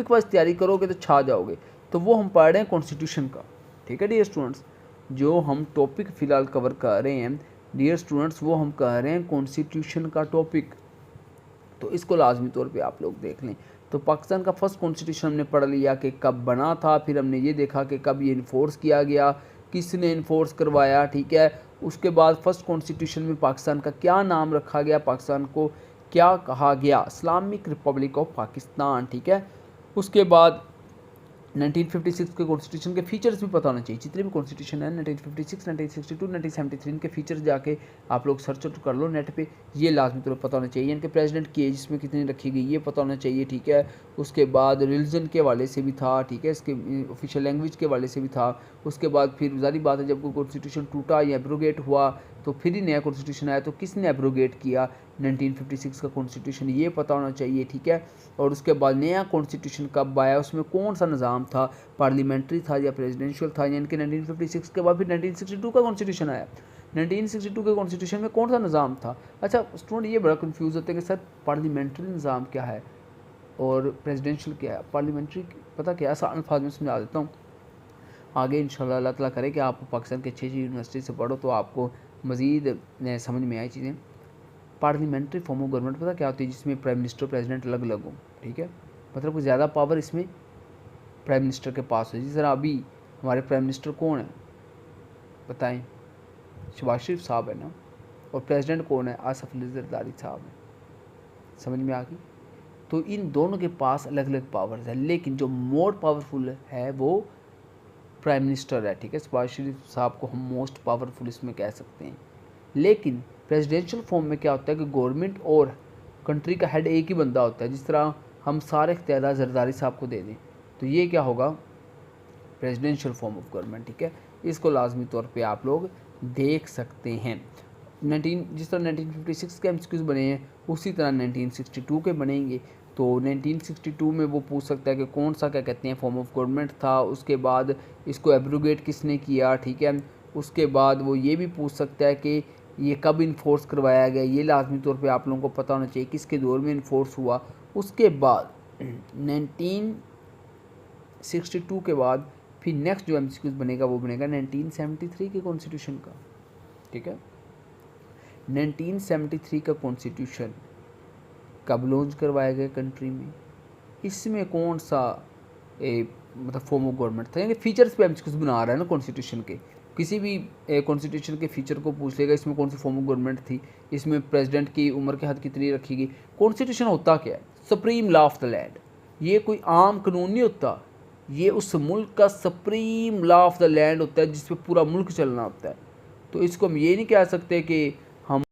Topic wise तैयारी करोगे तो छा जाओगे। तो वो हम पढ़ रहे हैं कॉन्स्टिट्यूशन का, ठीक है डियर स्टूडेंट्स। जो हम टॉपिक फ़िलहाल कवर कर रहे हैं डियर स्टूडेंट्स, वो हम कर रहे हैं कॉन्स्टिट्यूशन का टॉपिक। तो इसको लाजमी तौर पे आप लोग देख लें। तो पाकिस्तान का फर्स्ट कॉन्स्टिट्यूशन हमने पढ़ लिया कि कब बना था, फिर हमने ये देखा कि कब ये इन्फोर्स किया गया, किसने इन्फोर्स करवाया, ठीक है। उसके बाद फर्स्ट कॉन्स्टिट्यूशन में पाकिस्तान का क्या नाम रखा गया, पाकिस्तान को क्या कहा गया, इस्लामिक रिपब्लिक ऑफ पाकिस्तान, ठीक है। उसके बाद 1956 के कॉन्स्टिट्यूशन के फीचर्स भी पता होने चाहिए। जितने भी कॉन्स्टिट्यूशन है 1956, 1962, 1973 इनके फीचर्स जाके आप लोग सर्च कर लो नेट पे, ये लाजमी तौर पर पता होना चाहिए। इनके प्रेसिडेंट की एज इसमें कितनी रखी गई ये पता होना चाहिए, ठीक है। उसके बाद रिलीजन के हवाले से भी था, ठीक है, इसके ऑफिशियल लैंग्वेज के हवाले से भी था। उसके बाद फिर जारी बात है जब कोई कॉन्स्टिट्यूशन टूटा या एब्रोगेट हुआ तो फिर ही नया कॉन्स्टिट्यूशन आया, तो किसने एब्रोगेट किया 1956 का कॉन्स्टिट्यूशन, ये पता होना चाहिए, ठीक है। और उसके बाद नया कॉन्स्टिट्यूशन कब आया, उसमें कौन सा निज़ाम था, पार्लियामेंट्री था या प्रेसिडेंशियल था, यानी कि 1956 के बाद फिर 1962 का कॉन्स्टिट्यूशन आया। 1962 के कॉन्स्टिट्यूशन में कौन सा निज़ाम था। अच्छा स्टूडेंट ये बड़ा कंफ्यूज होते हैं कि सर पार्लियामेंट्री निज़ाम क्या है और प्रेसिडेंशियल क्या है। पार्लियामेंट्री पता क्या है, आसान अल्फाज में समझा देता हूँ, आगे इंशाल्लाह अल्लाह ताला करे कि आप पाकिस्तान की अच्छी यूनिवर्सिटी से पढ़ो तो आपको मज़ीद समझ में आई चीज़ें। पार्लियामेंट्री फॉर्म ऑफ गवर्नमेंट पता क्या होती है, जिसमें प्राइम मिनिस्टर प्रेसिडेंट अलग अलग हो, ठीक है। मतलब कुछ ज़्यादा पावर इसमें प्राइम मिनिस्टर के पास है। जिस तरह अभी हमारे प्राइम मिनिस्टर कौन है बताएं, शहबाज शरीफ साहब है ना, और प्रेसिडेंट कौन है, आसिफ अली जरदारी साहब है। समझ में आ गई। तो इन दोनों के पास अलग अलग पावर्स है, लेकिन जो मोर पावरफुल है वो प्राइम मिनिस्टर है, ठीक है। शहबाज शरीफ साहब को हम मोस्ट पावरफुल इसमें कह सकते हैं। लेकिन प्रेसिडेंशियल फॉर्म में क्या होता है कि गवर्नमेंट और कंट्री का हेड एक ही बंदा होता है। जिस तरह हम सारे इख्तियार जरदारी साहब को दे दें तो ये क्या होगा, प्रेसिडेंशियल फॉर्म ऑफ गवर्नमेंट, ठीक है। इसको लाजमी तौर पे आप लोग देख सकते हैं। जिस तरह 1956 के एमसीक्यूज़ बने हैं उसी तरह 1962 के बनेंगे। तो 1962 में वो पूछ सकता है कि कौन सा क्या कहते हैं फॉर्म ऑफ गवर्नमेंट था, उसके बाद इसको एब्रोगेट किसने किया, ठीक है। उसके बाद वो ये भी पूछ सकता है कि ये कब इन्फोर्स करवाया गया, ये लाजमी तौर पे आप लोगों को पता होना चाहिए किसके दौर में इन्फोर्स हुआ। उसके बाद 1962 के बाद फिर नेक्स्ट जो एमसीक्यूज़ बनेगा वो बनेगा 1973 के कॉन्स्टिट्यूशन का, ठीक है। 1973 का कॉन्स्टिट्यूशन कब लॉन्च करवाया गया कंट्री में, इसमें कौन सा मतलब फॉर्म ऑफ गवर्नमेंट था, यानी फीचर्स पे एमसीक्यूज़ बना रहा है ना कॉन्स्टिट्यूशन के। किसी भी कॉन्स्टिट्यूशन के फीचर को पूछ लेगा इसमें कौन सी फॉर्म ऑफ गवर्नमेंट थी, इसमें प्रेसिडेंट की उम्र की हद कितनी रखी गई। कॉन्स्टिट्यूशन होता क्या है, supreme law of the land. ये कोई आम कानून नहीं होता, ये उस मुल्क का supreme law of the land होता है जिस पे पूरा मुल्क चलना होता है। तो इसको हम ये नहीं कह सकते कि